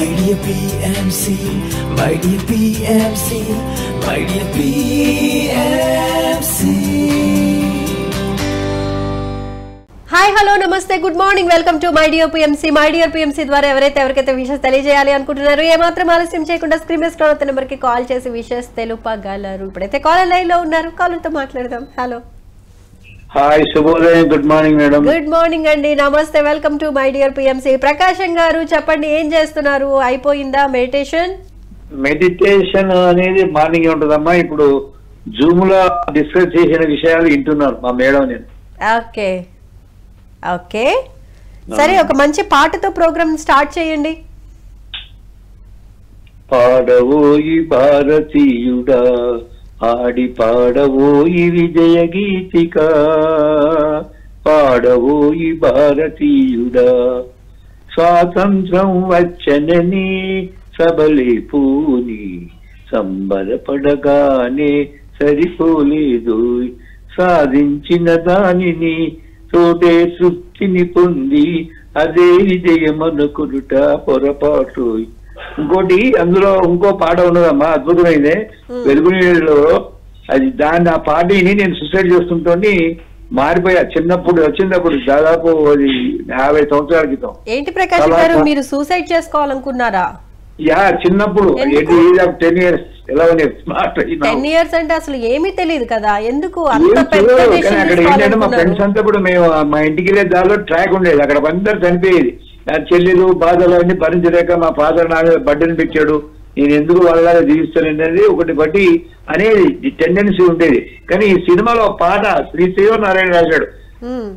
My dear PMC, my dear PMC, my dear PMC. Hi hello నమస్తే good morning welcome to my dear PMC. My dear PMC ద్వారా ఎవరికైతే wishes తెలియజేయాలి అనుకుంటున్నారు ఏమాత్రం ఆలస్యం చేయకుండా స్క్రీన్ మీద స్క్రోల్ అవుతున్న నెంబర్కి కాల్ చేసి విషెస్ తెలుపగలరు. ఇప్పుడైతే కాలర్ లైన్ లో ఉన్నారు, కాలర్తో మాట్లాడదాం. హలో, హాయ్, శుభోదయం. Good morning madam. Good morning అండి, నమస్తే, welcome to my dear PMC. Prakasam గారు చెప్పండి, ఏం చేస్తున్నారు? అయిపోయిందా మెడిటేషన్? మెడిటేషన్ అనేది మార్నింగ్ ఉంటుందమ్మా. ఇప్పుడు జూమ్ లో డిస్కస్ చేసిన విషయాలు వింటున్నాను మా మేడం నేను. ఓకే ఓకే సరే, ఒక మంచి పాటతో ప్రోగ్రామ్ స్టార్ట్ చేయండి. పాడవోయి భారతీయుడా, ఆడి పాడవోయి విజయ గీతిక, పాడవోయి భారతీయుడా, స్వాతంత్రం వచ్చనని సబలే పూని, సంబరపడగానే సరిపోలేదు, సాధించిన దానిని తోటే తృప్తిని పొంది అదే విజయమనుకునుట పొరపాటు. ఇంకోటి అందులో ఇంకో పాట ఉన్నదమ్మా, అద్భుతమైందే, వెలుగునీళ్ళలో. అది దాన్ని ఆ పాటని నేను సూసైడ్ చేస్తుంటే మారిపోయా. చిన్నప్పుడు వచ్చినప్పుడు దాదాపు అది 50 సంవత్సరాల క్రితం. ఏంటి ప్రకాష్ గారు, మీరు సూసైడ్ చేసుకోవాలనుకున్నారా? యా, చిన్నప్పుడు 10 years. ఎలా ఉంది? 10 years అంటే అసలు ఏమీ తెలియదు కదా, ఎందుకు అంత పెద్ద అక్కడ ఏంటంటే మా ఫ్రెండ్స్ అంతా కూడా మేము మా ఇంటికి వెళ్ళే దారిలో ట్రాక్ ఉండేది, అక్కడ అందరు చనిపోయేది. నా చెల్లెలు బాధలు అన్ని భరించలేక మా ఫాదర్ నా మీద బడ్డీని పెట్టాడు, నేను ఎందుకు వాళ్ళ జీవిస్తాననేది ఒకటి బట్టి అనేది టెండెన్సీ ఉండేది. కానీ ఈ సినిమాలో పాట శ్రీ శ్రీనారాయణ రాశాడు,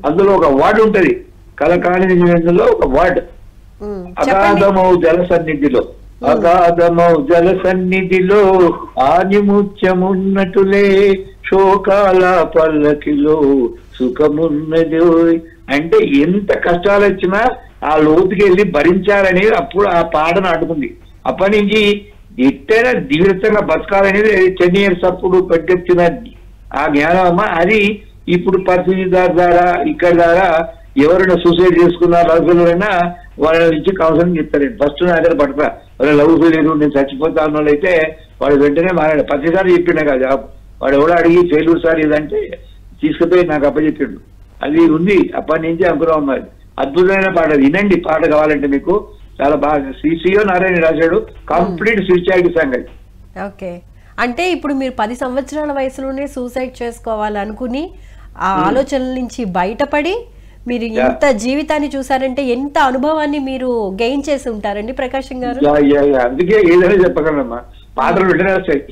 అందులో ఒక వర్డ్ ఉంటది, కలకాలిలో ఒక వర్డ్, అగాధమౌ జల సన్నిధిలో, అగాధమౌ జల సన్నిధిలో ఆనిముత్యమున్నటులే, శోకాల పల్లకిలో సుఖమున్నది. అంటే ఎంత కష్టాలు వచ్చినా ఆ లోతుకి వెళ్ళి భరించాలని అప్పుడు ఆ పాటను అడుగుంది. అప్పటి నుంచి ఎట్టైనా జీవితంగా బతకాలనేది 10 years అప్పుడు పెట్టెత్తిన ఆ జ్ఞానం. అది ఇప్పుడు పరిస్థితి ద్వారా ఇక్కడ ద్వారా ఎవరైనా సూసైడ్ చేసుకున్నారు అసలుైనా వాళ్ళ నుంచి కౌన్సిలింగ్ చెప్తారు. ఫస్ట్ నా దగ్గర పడతా, వాళ్ళ లవ్ ఫెయిల్యూర్, నేను చచ్చిపోతా అన్న వాళ్ళు అయితే వాడు వెంటనే మారాడు. ప్రతిసారి చెప్పినా కదా, వాడు ఎవడో అడిగి ఫెయిల్యూర్ సార్ ఇదంటే తీసుకుపోయి నాకు అప్పచెప్పాడు. అది ఉంది అప్పటి నుంచి అనుకున్నాం. మరి అద్భుతమైన పాట, వినండి. పాట కావాలంటే మీకు చాలా బాగా శ్రీశ్రీయో నారాయణ రాశాడు, కంప్లీట్ స్పిరిచువాలిటీ సాంగ్ అది. ఓకే, అంటే ఇప్పుడు మీరు 10 సంవత్సరాల వయసులోనే సూసైడ్ చేసుకోవాలనుకుని ఆ ఆలోచనల నుంచి బయటపడి మీరు ఎంత జీవితాన్ని చూసారంటే ఎంత అనుభవాన్ని మీరు గెయిన్ చేసి ఉంటారండి ప్రకాశం గారు. అందుకే ఏదైనా చెప్పగలమ్మా, పాటలు వెంటనే వస్తాయి.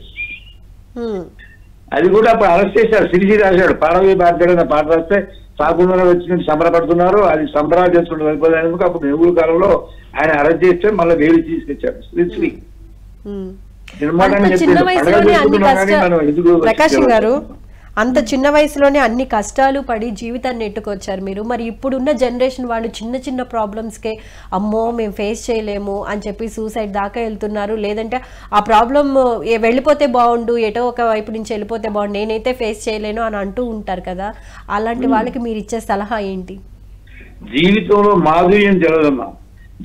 అది కూడా అప్పుడు అరెస్ట్ చేశారు, శ్రీశ్రీ రాశాడు, పాడవే బాధ్యత పాట రాస్తే సాగుండా వచ్చి సంబరపడుతున్నారు. అది సంబరాలు చేసుకుంటూ వెళ్ళిపోయేందుకు అప్పుడు నెహ్రూ కాలంలో ఆయన అరెస్ట్ చేస్తే మళ్ళీ వేలు తీసుకొచ్చాడు శ్రీశ్రీ. ప్రకాశం గారు, అంత చిన్న వయసులోనే అన్ని కష్టాలు పడి జీవితాన్ని నెట్టుకొచ్చారు మీరు. మరి ఇప్పుడున్న జనరేషన్ వాళ్ళు చిన్న చిన్న ప్రాబ్లమ్స్కే అమ్మో మేము ఫేస్ చేయలేము అని చెప్పి సూసైడ్ దాకా వెళ్తున్నారు. లేదంటే ఆ ప్రాబ్లం వెళ్ళిపోతే బాగుండు, ఎటో ఒక వైపు నుంచి వెళ్ళిపోతే బాగుండు, నేనైతే ఫేస్ చేయలేను అని అంటూ ఉంటారు కదా, అలాంటి వాళ్ళకి మీరు ఇచ్చే సలహా ఏంటి? జీవితంలో మాధుర్యం తెలియదమ్మా,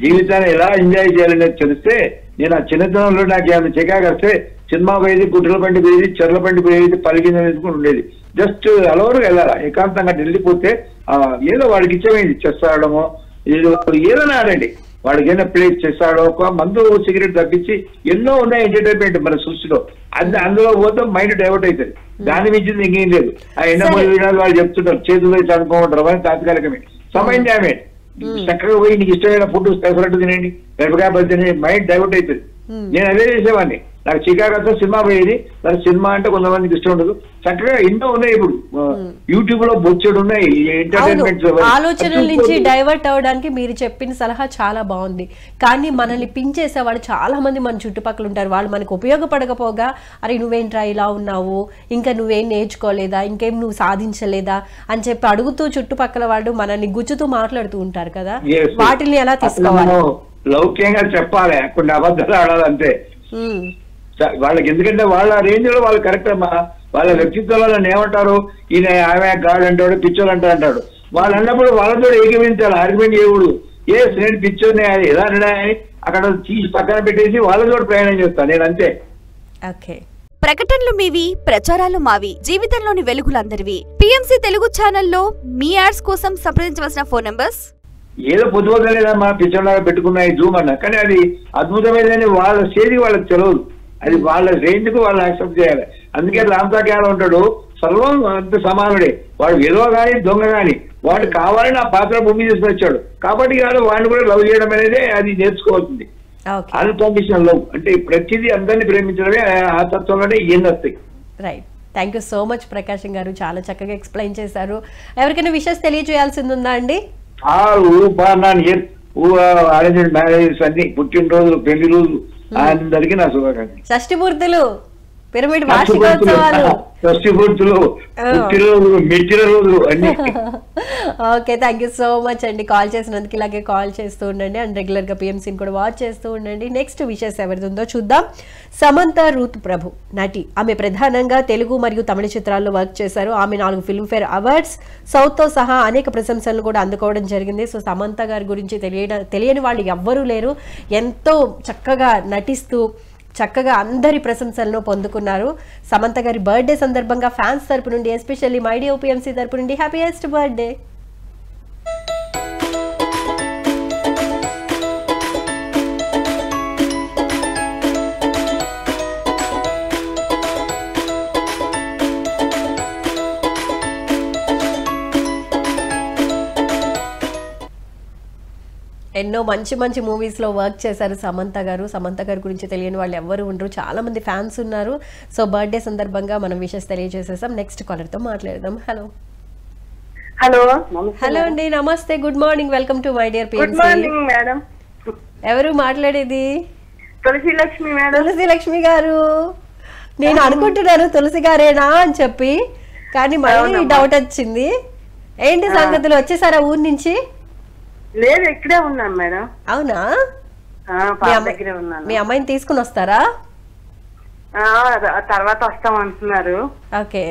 జీవితాన్ని ఎలా ఎంజాయ్ చేయాలనేది తెలిస్తే. నేను ఆ చిన్నతనంలో నాకు ఏమైనా చికాకు వస్తే సినిమా పోయేది, గుడ్డల బండి పోయేది, చెర్ల బండి పోయేది, పలికింద వేసుకుని ఉండేది. జస్ట్ అలవరు వెళ్ళాలా, ఏకాంతంగా వెళ్ళిపోతే ఏదో వాడికి ఇచ్చమైంది, చెస్ ఆడమో ఏదైనా ఆడండి, వాడికి ఏదైనా ప్లేస్ చెస్ ఆడో, ఒక మందు సిగరెట్ తప్పించి ఎన్నో ఉన్నాయి ఎంటర్టైన్మెంట్ మన సృష్టిలో. అందులో పోతే మైండ్ డైవర్ట్ అవుతుంది, దాని మించింది ఇంకేం లేదు. ఆ ఎండమూలి విధాలు వాళ్ళు చెప్తుంటారు, చేతులు వేసి అనుకోమంటారు, అవన్నీ తాత్కాలికమే. సమయంజామే చక్కగా పోయి నీకు ఇష్టమైన ఫుడ్ పెసరట్టు తినండి, మిరపకాయ బజ్జి తినండి, మైండ్ డైవర్ట్ అవుతుంది. నేను అదే చేసేవాడిని. నాకు చికాకు సినిమా పోయేది, మరి సినిమా అంటే కొంతమందికి ఇష్టం ఉండదు. చక్కగా ఎన్నో ఉన్నాయి, ఇప్పుడు యూట్యూబ్ లో బొచ్చెడు ఉన్నాయి ఎంటర్టైన్మెంట్. ఆలోచనల నుంచి డైవర్ట్ అవడానికి మీరు చెప్పిన సలహా చాలా బాగుంది. కానీ మనల్ని పించేసే వాళ్ళు చాలా మంది మన చుట్టుపక్కల ఉంటారు. వాళ్ళు మనకు ఉపయోగపడకపోగా అరే నువ్వేంట్రా ఇలా ఉన్నావు, ఇంకా నువ్వేం నేర్చుకోలేదా, ఇంకేం నువ్వు సాధించలేదా అని చెప్పి అడుగుతూ చుట్టుపక్కల వాళ్ళు మనల్ని గుచ్చుతూ మాట్లాడుతూ ఉంటారు కదా, వాటిని ఎలా తీసుకోవాలి? లౌక్యంగా చెప్పాలి, కొన్ని అబద్ధాలు ఆడాలంటే వాళ్ళకి. ఎందుకంటే వాళ్ళ రేంజ్ లో వాళ్ళు కరెక్ట్ అమ్మా. వాళ్ళ వ్యక్తిత్వాలను ఏమంటారు, ఈయన ఆమె గాడు అంటాడు, పిచ్చోలు అంటాడు. వాళ్ళు అన్నప్పుడు వాళ్ళతో ఏకీవించాలి, ఆర్గ్యుమెంట్ చేయకూడదు. నేను పిచ్చోని ఎలా అని అక్కడ తీసి పక్కన పెట్టేసి వాళ్ళతో ప్రయాణం చేస్తాను నేను, అంతే. ఓకే. ప్రకటనలు మీవి, ప్రచారాలు మావి, జీవితంలోని వెలుగులందరివి. పిఎంసి తెలుగు ఛానల్లో మీ యాడ్స్ కోసం సంప్రదించవలసిన ఫోన్ నంబర్స్. ఏదో పొద్దుపోతలేదమ్మా పిచ్చోలాగా పెట్టుకున్నాయి జూమ్ అన్న, కానీ అది అద్భుతమైనదని వాళ్ళ స్టేజ్ వాళ్ళకి తెలియదు. అది వాళ్ళ రేంజ్ కు వాళ్ళు యాక్సెప్ట్ చేయాలి. అందుకే రామతాక్యాల ఉంటాడు, సర్వం అంత సమానుడే. వాడు విలువ గాని దొంగ గాని వాడు కావాలని ఆ పాత్ర భూమి తీసుకొచ్చాడు కాబట్టి కాదు వాడిని కూడా లవ్ చేయడం అనేది అది నేర్చుకోవాల్సింది. అన్కండిషనల్ లవ్ అంటే ప్రతిదీ అందరినీ ప్రేమించడమే ఆ తత్వంలోనే ఏం వస్తాయి. Right. Thank you so much Prakasam గారు, చాలా చక్కగా ఎక్స్ప్లెయిన్ చేశారు. ఎవరికైనా విషెస్ తెలియజేయాల్సింది ఉందా అండి? అరేంజ్డ్ మ్యారేజెస్ అన్ని, పుట్టినరోజులు, పెళ్లి రోజులు అందరికీ నా శుభాకాంక్షలు. షష్ఠి పూర్తులు, పిరమిడ్ వార్షికోత్సవాలు, షష్ఠి పూర్తులు, పుట్టినరోజులు, మెట్టిన రోజులు అన్ని. Okay, thank you so much అండి కాల్ చేసినందుకు. ఇలాగే కాల్ చేస్తూ ఉండండి అండ్ రెగ్యులర్ గా పిఎంసీని కూడా వాచ్ చేస్తూ ఉండండి. నెక్స్ట్ విషెస్ ఎవరిది ఉందో చూద్దాం. సమంత రూత్ ప్రభు నటి. ఆమె ప్రధానంగా తెలుగు మరియు తమిళ చిత్రాల్లో వర్క్ చేశారు. ఆమె 4 ఫిల్మ్ఫేర్ అవార్డ్స్, సౌత్ తో సహా అనేక ప్రశంసలను కూడా అందుకోవడం జరిగింది. సో సమంత గారి గురించి తెలియని వాళ్ళు ఎవ్వరూ లేరు. ఎంతో చక్కగా నటిస్తూ చక్కగా అందరి ప్రశంసలను పొందుకున్నారు. సమంత గారి బర్త్డే సందర్భంగా ఫ్యాన్స్ తరపు నుండి, ఎస్పెషల్లీ మైడియో పిఎంసీ తరపు నుండి హ్యాపీయెస్ట్ బర్త్డే. ఎన్నో మంచి మంచి మూవీస్లో వర్క్ చేశారు సమంత గారు. సమంత గారి గురించి తెలియని వాళ్ళు ఎవరు ఉండరు, చాలా మంది ఫ్యాన్స్ ఉన్నారు. సో బర్త్డే సందర్భంగా మనం విషెస్ తెలియజేసేసాం. నెక్స్ట్ కాలర్ తో మాట్లాడదాం. హలో హలో అండి, నమస్తే, good morning, welcome to my dear PMC. ఎవరు మాట్లాడేది? తులసి లక్ష్మి మేడం. తులసి లక్ష్మి గారు, నేను అనుకుంటున్నాను తులసి గారేనా అని చెప్పి, కానీ మళ్ళీ డౌట్ వచ్చింది. ఏంటి సంగతులు, వచ్చేసారా ఊరి నుంచి? లేదు, ఇక్కడే ఉన్నాను మేడం. అవునా? మీ అమ్మాయిని తీసుకుని వస్తారా? తర్వాత వస్తాం అంటున్నారు. ఓకే,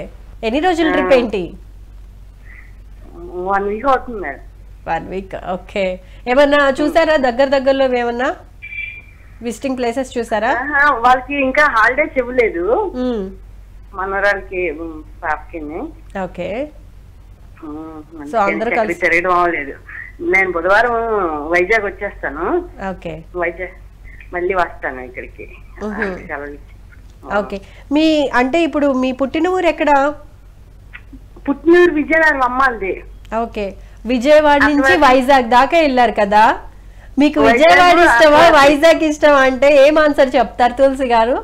ఎన్ని రోజుల ట్రిప్ ఏంటి? 1 వీక్ అవుతుంది మేడం. 1 వీక్. ఓకే, ఏమన్నా చూసారా దగ్గరలో ఏమన్నా విజిటింగ్ ప్లేసెస్ చూసారా? వాళ్ళకి ఇంకా హాలిడేస్ ఇవ్వలేదు మనరాలకి, పాపకి. ఓకే, సో అందరూ కలిసి తిరగడం అవ్వలేదు. నేను బుధవారం వైజాగ్ వచ్చేస్తాను. ఓకే, వైజాగ్ మళ్ళీ వస్తాను ఇక్కడికి. ఓకే, మీ అంటే ఇప్పుడు మీ పుట్టిన ఊరు ఎక్కడ? పుట్టినూరు విజయనగరం అమ్మాలది. ఓకే, విజయవాడ నుంచి వైజాగ్ దాకా వెళ్ళారు కదా. మీకు విజయవాడ ఇష్టమా వైజాగ్ ఇష్టమా అంటే ఏం ఆన్సర్ చెప్తారు తులసి గారు?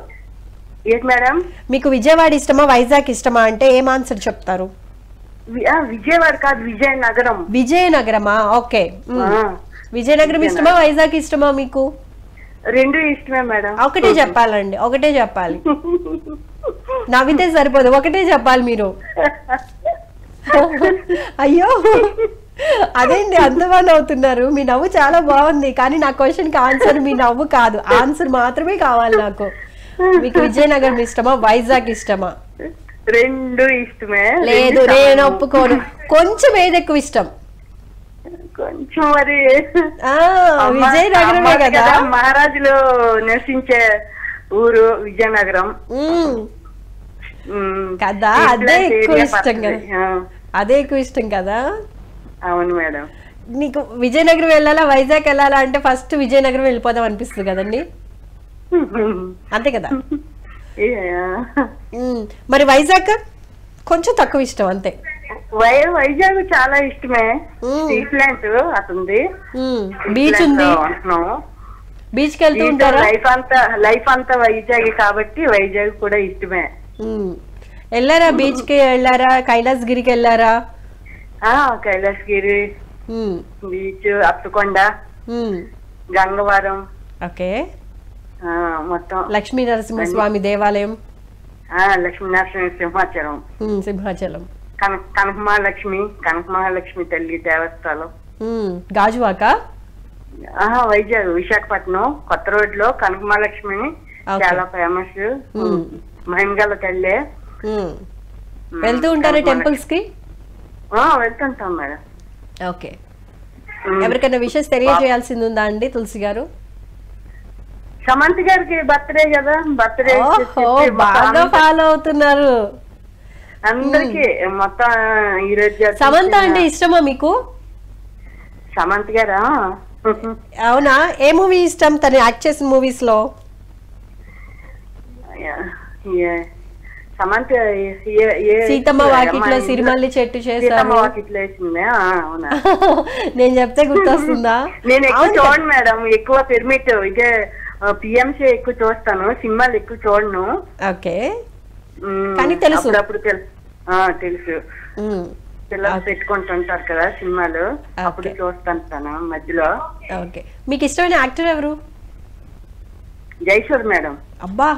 ఏంటి మేడం? మీకు విజయవాడ ఇష్టమా వైజాగ్ ఇష్టమా అంటే ఏం ఆన్సర్ చెప్తారు? విజయవాడ కాదు, విజయనగరం. విజయనగరమా? ఓకే, విజయనగరం ఇష్టమా వైజాగ్ ఇష్టమా మీకు? రెండు ఇష్టమే మేడం. ఒకటే చెప్పాలండి, ఒకటే చెప్పాలి. నవ్వితే సరిపోదు, ఒకటే చెప్పాలి మీరు. అయ్యో అదేంటి అంతమంది అవుతున్నారు? మీ నవ్వు చాలా బాగుంది, కానీ నా క్వశ్చన్ కి ఆన్సర్ మీ నవ్వు కాదు, ఆన్సర్ మాత్రమే కావాలి నాకు. మీకు విజయనగరం ఇష్టమా వైజాగ్ ఇష్టమా? రెండు ఇష్టమే. లేదు, నేను ఒప్పుకోను. కొంచెం ఏది ఎక్కువ ఇష్టం? కొంచెం మరి విజయనగరమే కదా, మహారాజులు నివసించే ఊరు విజయనగరం కదా, అదే ఎక్కువ ఇష్టం కదా, అదే ఎక్కువ ఇష్టం కదా. అవును మేడం. నీకు విజయనగరం వెళ్ళాలా వైజాగ్ వెళ్ళాలా అంటే ఫస్ట్ విజయనగరం వెళ్ళిపోదాం అనిపిస్తుంది కదండి, అంతే కదా? మరి వైజాగ్ కొంచెం తక్కువ ఇష్టం అంతే. వైజాగ్ చాలా ఇష్టమే. స్టీల్ ప్లాంట్ అతుంది, బీచ్ ఉంది, బీచ్ కి వెళ్తూ ఉంటారా? లైఫ్ అంతా వైజాగ్ కాబట్టి వైజాగ్ కూడా ఇష్టమే. వెళ్ళారా బీచ్ కి? వెళ్ళారా కైలాసగిరికి? వెళ్ళారా? కైలాసగిరి బీచ్, అప్పకొండ, గంగవరం. ఓకే, మొత్తం లక్ష్మీ నరసింహస్వామి దేవాలయం, లక్ష్మీ నరసింహ సింహాచలం, సింహాచలం, కనకమహాలక్ష్మి తల్లి దేవస్థానం, గాజువాక, వైజాగ్ విశాఖపట్నం కొత్త రోడ్ లో కనకమహాలక్ష్మి చాలా ఫేమస్, మహిమగల తల్లి. వెళ్తూ ఉంటారా టెంపుల్స్ కి? వెళ్తుంటాం మేడం. ఓకే, ఎవరికైనా విషెస్ తెలియజేయాల్సింది ఉందా అండి తులసి గారు? సమంత గారికి బర్త్డే కదా, బర్త్డే బాగా ఫాలో అవుతున్నారు. అందరికి మొత్తం ఈరోజు. సమంత అంటే ఇష్టమా మీకు? సమంత గారా? అవునా, ఏ మూవీ ఇష్టం తను యాక్ట్ చేసిన మూవీస్ లో? సమంత సీతమ్మ వాకిట్లో సిరిమల్లి చెట్టు చేశారు. వాకిట్లో వేసింది. అవునా? నేను చెప్తే గుర్తొస్తుందా? నేను ఎక్కువ చూడండి మేడం, ఎక్కువ పిరమిడ్ ఇదే పిఎంసీ ఎక్కువ చూస్తాను, సినిమాలు ఎక్కువ చూడను. ఓకే, కానీ తెలుసు. అప్పుడు తెలుసు పిల్లలు పెట్టుకుంటుంటారు కదా సినిమాలు, అప్పుడు చూస్తాను మధ్యలో. ఓకే, మీకు ఇష్టమైన యాక్టర్ ఎవరు? జయసూద్ మేడం. అబ్బా,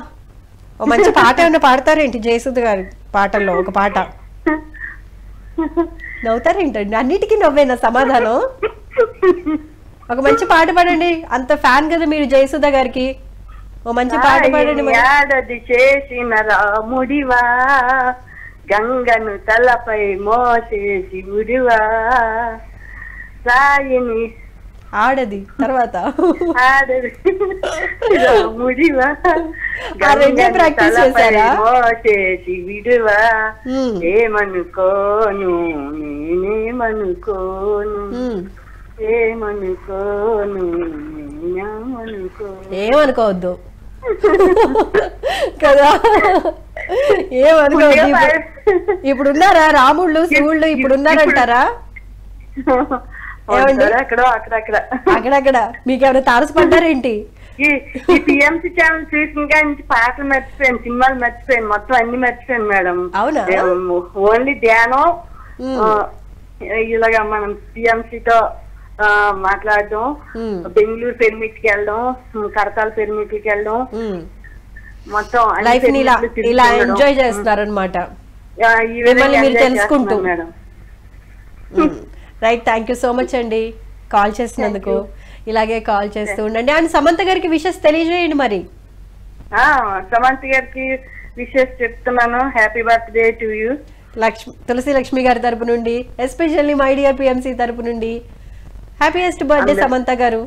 ఓ మంచి పాట ఏమన్నా పాడతారేంటి జయసూద్ గారు పాటల్లో? ఒక పాట నవ్వుతారేంటండి? అన్నిటికీ నవ్వేనా సమాధానం? ఒక మంచి పాట పాడండి, అంత ఫ్యాన్ కదా మీరు జయసుధ గారికి. ఓ మంచి పాట పాడండి. ఏడాది చేసిన రాముడివా, గంగను తలపై మోసే శివుడివా, సాయిని ఆడది తర్వాత ఆడది రాముడివా, గంగను తలపై మోసే శివుడివా, ఏమనుకోను నేనేమనుకోను, ఏమనుకోవద్దు కదా, ఏమనుకోవద్దు. ఇప్పుడున్నారా రాముళ్ళు శివుళ్ళు? ఇప్పుడున్నారంటారా? అక్కడక్కడ మీకు ఎవరైనా తారసపడ్డారేంటి? ఈ పిఎంసీ ఛానల్ చూసిన కానీ పాటలు మర్చిపోయాను, సినిమాలు మర్చిపోయాను, మొత్తం అన్ని మర్చిపోయాను మేడం. అవునా? ఓన్లీ ధ్యానం, ఇలాగా మనం పిఎంసీతో మాట్లాడడం, బెంగళూరు పెర్మిట్ కి వెళ్ళడం, కరతాల పెర్మిట్ కి వెళ్ళడం, మొత్తం లైఫ్ ని ఇలా ఎంజాయ్ చేస్తారనమాట మీరు తెలుసుకుంటూ. Right, thank you so much అండి కాల్ చేసినందుకు. ఇలాగే కాల్ చేస్తూ ఉండండి. అండ్ సమంత గారికి విషెస్ తెలియజేయండి మరి. సమంత గారికి విషెస్ చెప్తున్నాను, హ్యాపీ బర్త్డే టు యూ. తులసి లక్ష్మి గారి తరపు నుండి, ఎస్పెషల్లీ మై డియర్ పిఎంసీ తరపు నుండి హ్యాపీయెస్ట్ బర్త్డే సమంత గారు.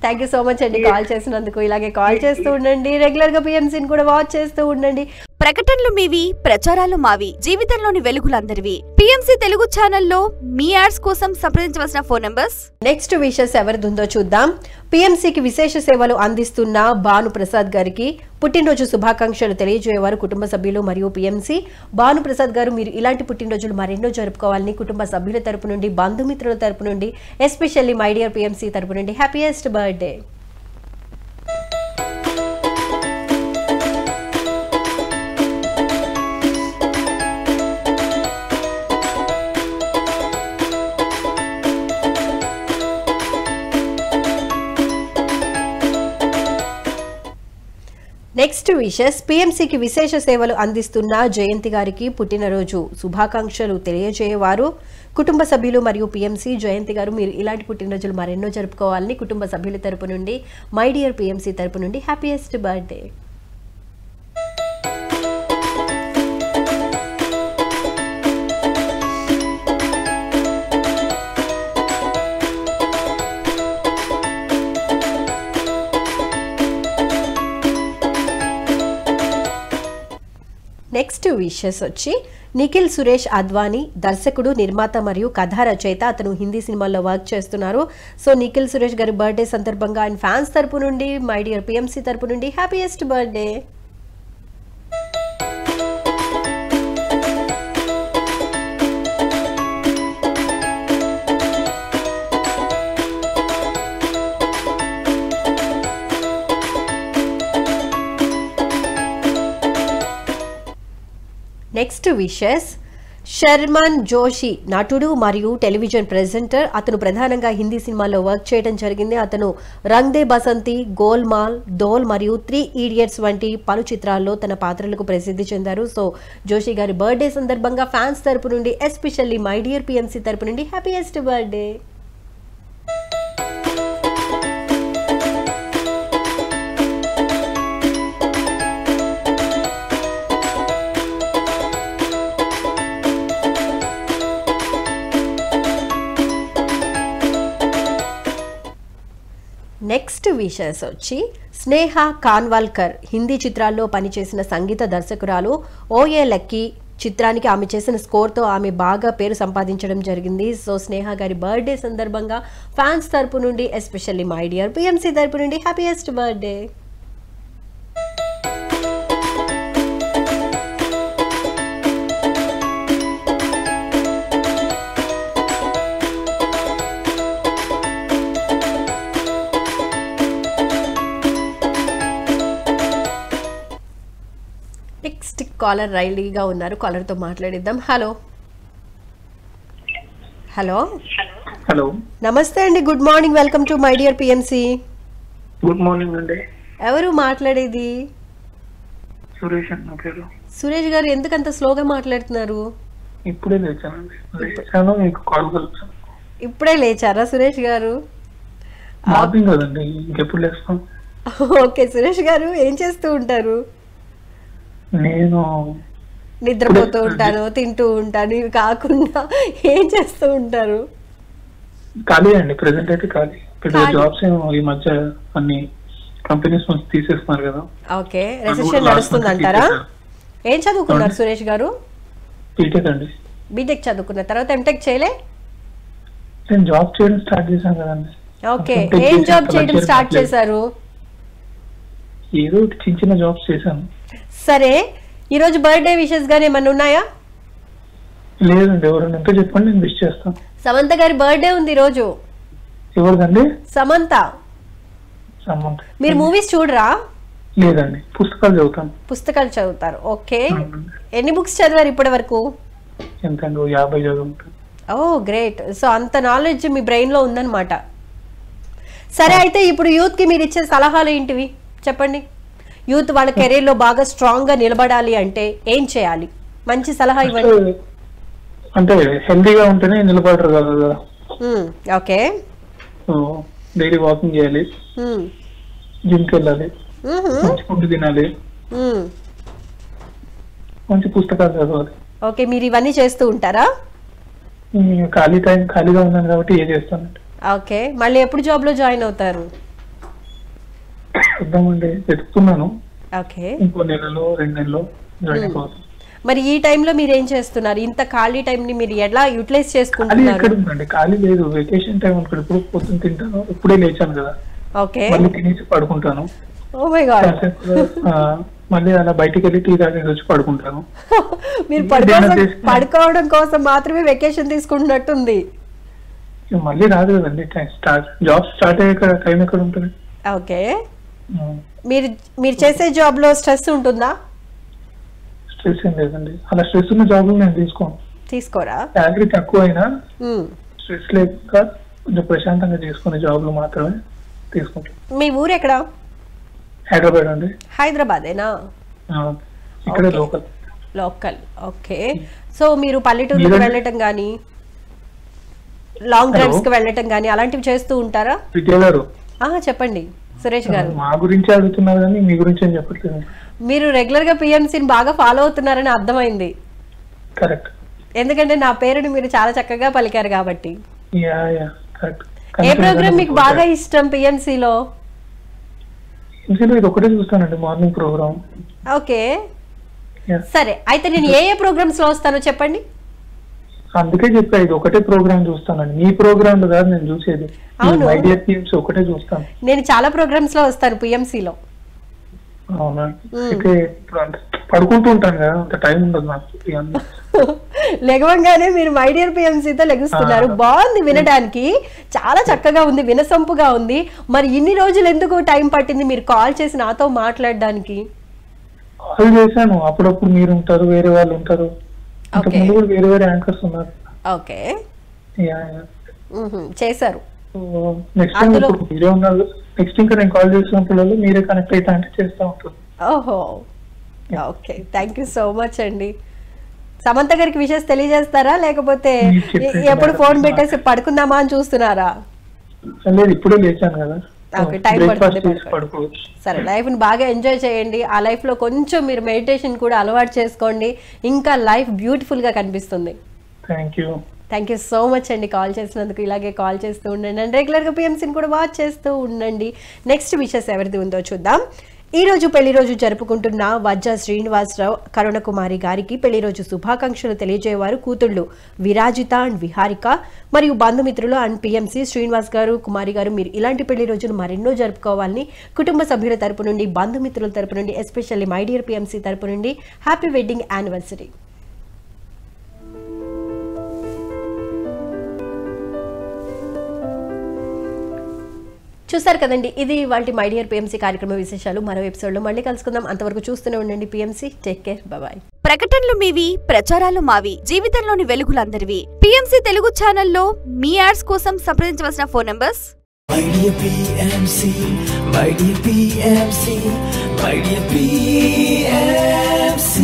థ్యాంక్ యూ సో మచ్ అండి కాల్ చేసినందుకు. ఇలాగే కాల్ చేస్తూ ఉండండి, రెగ్యులర్ గా పిఎంసీని కూడా వాచ్ చేస్తూ ఉండండి. ప్రకటనలు మీవి, ప్రచారాలు మావి, జీవితంలోని వెలుగులందరివి. పిఎంసీ తెలుగు ఛానల్లో మీ యాడ్స్ కోసం సంప్రదించవలసిన ఫోన్ నంబర్స్. నెక్స్ట్ విషెస్ ఎవరిదుందో చూద్దాం. పిఎంసీకి విశేష సేవలు అందిస్తున్న భాను ప్రసాద్ గారికి పుట్టినరోజు శుభాకాంక్షలు తెలియజేయవారు కుటుంబ సభ్యులు మరియు పిఎంసీ. భాను ప్రసాద్ గారు, మీరు ఇలాంటి పుట్టినరోజులు మరెన్నో జరుపుకోవాలని కుటుంబ సభ్యుల తరపు నుండి, బంధుమిత్రుల తరపు నుండి, ఎస్పెషల్లీ మై డియర్ పిఎంసీ తరపు నుండి హ్యాపీయెస్ట్ బర్త్డే. నెక్స్ట్ విషెస్ పిఎంసీకి విశేష సేవలు అందిస్తున్న జయంతి గారికి పుట్టినరోజు శుభాకాంక్షలు తెలియజేయవారు కుటుంబ సభ్యులు మరియు పిఎంసీ. జయంతి గారు, మీరు ఇలాంటి పుట్టినరోజులు మరెన్నో జరుపుకోవాలని కుటుంబ సభ్యుల తరపు నుండి, మై డియర్ పిఎంసీ తరపు నుండి హ్యాపీయెస్ట్ బర్త్డే. నెక్స్ట్ విషెస్ వచ్చి నిఖిల్ సురేష్ అద్వానీ, దర్శకుడు, నిర్మాత మరియు కథా రచయిత. అతను హిందీ సినిమాల్లో వర్క్ చేస్తున్నారు. సో నిఖిల్ సురేష్ గారి బర్త్డే సందర్భంగా ఆయన ఫ్యాన్స్ తరపు నుండి, మై డియర్ పిఎంసీ తరపు నుండి happiest birthday. Next wishes Sharman Joshi, నటుడు మరియు టెలివిజన్ ప్రెజెంటర్. అతను ప్రధానంగా హిందీ సినిమాల్లో వర్క్ చేయడం జరిగింది. అతను రంగ్ దే బసంతి, గోల్మాల్, దోల్ మరియు 3 ఈడియట్స్ వంటి పలు చిత్రాల్లో తన పాత్రలకు ప్రసిద్ధి చెందారు. సో జోషి గారి బర్త్డే సందర్భంగా ఫ్యాన్స్ తరపు నుండి, ఎస్పెషల్లీ మై డియర్ పిఎంసీ తరపు నుండి హ్యాపీయెస్ట్ బర్త్డే. నెక్స్ట్ విషయస్ వచ్చి స్నేహ కాన్వాల్కర్ హిందీ చిత్రాల్లో పనిచేసిన సంగీత దర్శకురాలు. ఓఏ లక్కీ చిత్రానికి ఆమె చేసిన స్కోర్తో ఆమె బాగా పేరు సంపాదించడం జరిగింది. సో స్నేహ గారి బర్త్డే సందర్భంగా ఫ్యాన్స్ తరపు నుండి, ఎస్పెషల్లీ మై డియర్ పిఎంసి తరపు నుండి హ్యాపీయెస్ట్ బర్త్డే. నెక్స్ట్ కాలర్ రైలీగా ఉన్నారు, కాలర్తో మాట్లాడిద్దాం. హలో హలో హలో, నమస్తే అండి, good morning, welcome to my dear PMC. Good morning అండి. ఎవరు మాట్లాడేది? సురేష్ అండి నా పేరు. సురేష్ గారు ఎందుకంత స్లోగా మాట్లాడుతున్నారు? ఇప్పుడే లేచాను, మీకు కాల్ కలిపాను. ఇప్పుడే లేచారా సురేష్ గారు? మార్నింగ్ కదండి, ఇంకెప్పుడు లేస్తాం. ఓకే సురేష్ గారు, ఏం చేస్తూ ఉంటారు? నేను నిద్రపోతూ ఉంటాను, తింటూ ఉంటాను, ఇవి కాకుండా ఏం చేస్తూ ఉంటారు? ఖాళీ అండి, ప్రెసెంట్ అయితే ఖాళీ. పెద్ద జాబ్స్ ఈ మధ్య అన్ని కంపెనీస్ నుంచి తీసేస్తున్నారు కదా. ఓకే, రెసిషన్ నడుస్తుంది అంటారా? ఏం చదువుకున్నారు సురేష్ గారు? బీటెక్ అండి. బీటెక్ చదువుకున్న తర్వాత ఎంటెక్ చేయలే? నేను జాబ్ చేయడం స్టార్ట్ చేశాను కదండి. ఓకే, ఏం జాబ్ చేయడం స్టార్ట్ చేశారు? ఏదో చిన్న చిన్న జాబ్స్ చేశాను. సరే, ఈ రోజు బర్త్డే విషెస్ గానీ ఏమన్నా ఉన్నాయా? లేదండి, ఎవరైనా ఎంతో చెప్పండి, నేను విష్ చేస్తాను. సమంత గారి బర్త్డే ఉంది ఈ రోజు. ఎవరిదండి? సమంత. సమంత. మీరు మూవీస్ చూడరా? లేదండి, పుస్తకాలు చదువుతాను. పుస్తకాలు చదువుతారు, ఓకే. ఎన్ని బుక్స్ చదివారు ఇప్పటి వరకు? ఎంతండి, 50 చదువుతాను. ఓ గ్రేట్. సో అంత నాలెడ్జ్ మీ బ్రెయిన్ లో ఉందన్నమాట. సరే, అయితే ఇప్పుడు యూత్ కి మీరు ఇచ్చే సలహాలు ఏంటివి చెప్పండి? యూత్ వాళ్ళ కెరీర్ లో బాగా స్ట్రాంగ్ గా నిలబడాలి అంటే ఏం చేయాలి? మంచి సలహా ఇవ్వండి. అంటే హెల్దీగా ఉంటేనే నిలబడరు కదా. ఓకే, డైలీ వాకింగ్ చేయాలి, జిమ్ కి వెళ్ళాలి, మంచి ఫుడ్ తినాలి, మంచి పుస్తకాలు చదవాలి. ఓకే, మీరు ఇవన్నీ చేస్తూ ఉంటారా? ఖాళీగా ఉన్నాను కాబట్టి ఏ చేస్తానండి. ఓకే, మళ్ళీ ఎప్పుడు జాబ్ లో జాయిన్ అవుతారు? చూద్దామండి, వెతుకుతున్నాను. ఓకే, ఇంకో నెలలో 2 నెలలో జాయిన్ అయిపోతాను. మరి ఈ టైంలో మీరు ఏం చేస్తున్నారు? ఇంత ఖాళీ టైం ని మీరు ఎలా యూటిలైజ్ ఖాళీ చేసుకుంటున్నారు? ఎక్కడ ఉందండి, ఖాళీ లేదు. వెకేషన్ టైం అనుకో, ఇప్పుడు పొద్దున్న తింటాను, ఇప్పుడే లేచాను కదా, ఓకే, మళ్ళీ తినేసి పడుకుంటాను. Oh my god. మళ్ళీ అలా బయటికి వెళ్ళి టీ తాగేసి వచ్చి పడుకుంటాను. మీరు పడుకోవడం కోసం మాత్రమే వెకేషన్ తీసుకుంటున్నట్టుంది. మళ్ళీ రాదు కదండి, జాబ్ స్టార్ట్ అయ్యాక టైం ఎక్కడ ఉంటుంది? ఓకే, మీరు చేసే జాబ్ లో స్ట్రెస్ ఉంటుందా? స్ట్రెస్ ఏం లేదండి, అలా స్ట్రెస్ ఉన్న జాబ్ నేను తీసుకోరా? శాలరీ తక్కువ అయినా స్ట్రెస్ లేక కొంచెం ప్రశాంతంగా చేసుకునే జాబ్లు మాత్రమే తీసుకుంటాను. మీ ఊరు ఎక్కడ? హైదరాబాద్ అండి. హైదరాబాదేనా? ఇక్కడ లోకల్. ఓకే, సో మీరు పల్లెటూరుకి వెళ్ళటం గానీ, లాంగ్ డ్రైవ్స్ కి వెళ్ళటం గానీ అలాంటివి చేస్తూ ఉంటారా? విద్యా గారు చెప్పండి సురేష్ గారు. మా గురించి అడుగుతున్నారు కానీ మీ గురించి ఏం చెప్పట్లేదు. మీరు రెగ్యులర్ గా పిఎంసీని బాగా ఫాలో అవుతున్నారని అర్థమైంది. కరెక్ట్. ఎందుకంటే నా పేరుని మీరు చాలా చక్కగా పలికారు కాబట్టి. కరెక్ట్. ఏ ప్రోగ్రామ్ మీకు బాగా ఇష్టం పిఎంసీలో? ఇది ఒకటే చూస్తానండి, మార్నింగ్ ప్రోగ్రామ్. ఓకే, సరే, అయితే నేను ఏ ప్రోగ్రామ్స్ లో వస్తానో చెప్పండి. అందుకే చెప్పా, ఇది ఒకటే ప్రోగ్రామ్ చూస్తానండి, మీ ప్రోగ్రామ్ లో కాదు నేను చూసేది. ఒకటే చూస్తాను. నేను చాలా ప్రోగ్రామ్స్ లో వస్తాను పిఎంసీలో. అవునా? అయితే పడుకుంటూ ఉంటాను కదా, అంత టైం ఉండదు నాకు. లెగవంగానే మీరు మై డియర్ పిఎంసీతో లెగుస్తున్నారు. బాగుంది వినడానికి, చాలా చక్కగా ఉంది, వినసొంపుగా ఉంది. మరి ఇన్ని రోజులు ఎందుకు టైం పట్టింది మీరు కాల్ చేసి నాతో మాట్లాడడానికి? కాల్ చేశాను, అప్పుడప్పుడు మీరు ఉంటారు, వేరే వాళ్ళు ఉంటారు, వేరే వేరే యాంకర్స్ ఉన్నారు. ఓకే, చేశారు. నెక్స్ట్ టైం మీరే ఉన్నారు, నెక్స్ట్ ఇంకా నేను కాల్ చేసినప్పుడు మీరే కనెక్ట్ అయితే అంటే చేస్తూ ఉంటుంది. ఓహో, okay, thank you so much అండి. సమంత గారికి విషెస్ తెలియజేస్తారా, లేకపోతే ఎప్పుడు ఫోన్ పెట్టేసి పడుకుందామా అని చూస్తున్నారా? లేదు, ఇప్పుడే లేచాను కదా. ఓకే, టైం పడుతుంది. సరే, లైఫ్ ని బాగా ఎంజాయ్ చేయండి. ఆ లైఫ్ లో కొంచెం మీరు మెడిటేషన్ కూడా అలవాటు చేసుకోండి, ఇంకా లైఫ్ బ్యూటిఫుల్ గా కనిపిస్తుంది. Thank you. Thank you so much అండి కాల్ చేసినందుకు. ఇలాగే కాల్ చేస్తూ ఉండండి అండ్ రెగ్యులర్గా పిఎంసీని కూడా వాచ్ చేస్తూ ఉండండి. నెక్స్ట్ విషెస్ ఎవరిది ఉందో చూద్దాం. ఈరోజు పెళ్లి రోజు జరుపుకుంటున్న వజ్జ శ్రీనివాసరావు కరుణకుమారి గారికి పెళ్లి రోజు శుభాకాంక్షలు తెలియజేవారు కూతుళ్ళు విరాజిత అండ్ విహారిక మరియు బంధుమిత్రులు అండ్ పిఎంసి శ్రీనివాస్ గారు, కుమారి గారు. మీరు ఇలాంటి పెళ్లి రోజులు మరెన్నో జరుపుకోవాలని కుటుంబ సభ్యుల తరపు నుండి, బంధుమిత్రుల తరపు నుండి, ఎస్పెషల్లీ మై డియర్ పిఎంసి తరపు నుండి హ్యాపీ వెడ్డింగ్ యానివర్సరీ. చూసారు కదండి, ఇది వాళ్ళ మై డియర్ పిఎంసీ కార్యక్రమ విశేషాలు. మరో ఎపిసోడ్లో మళ్ళీ కలుసుకుందాం. అంతవరకు చూస్తూనే ఉండండి పిఎంసీ. Take care, bye. ప్రకటనలు మీవి, ప్రచారాలు మావి, జీవితంలోని వెలుగులందరివి. పిఎంసీ తెలుగు ఛానల్లో మీ యాడ్స్ కోసం సంప్రదించవలసిన phone numbers. My dear PMC, my dear PMC, my dear PMC.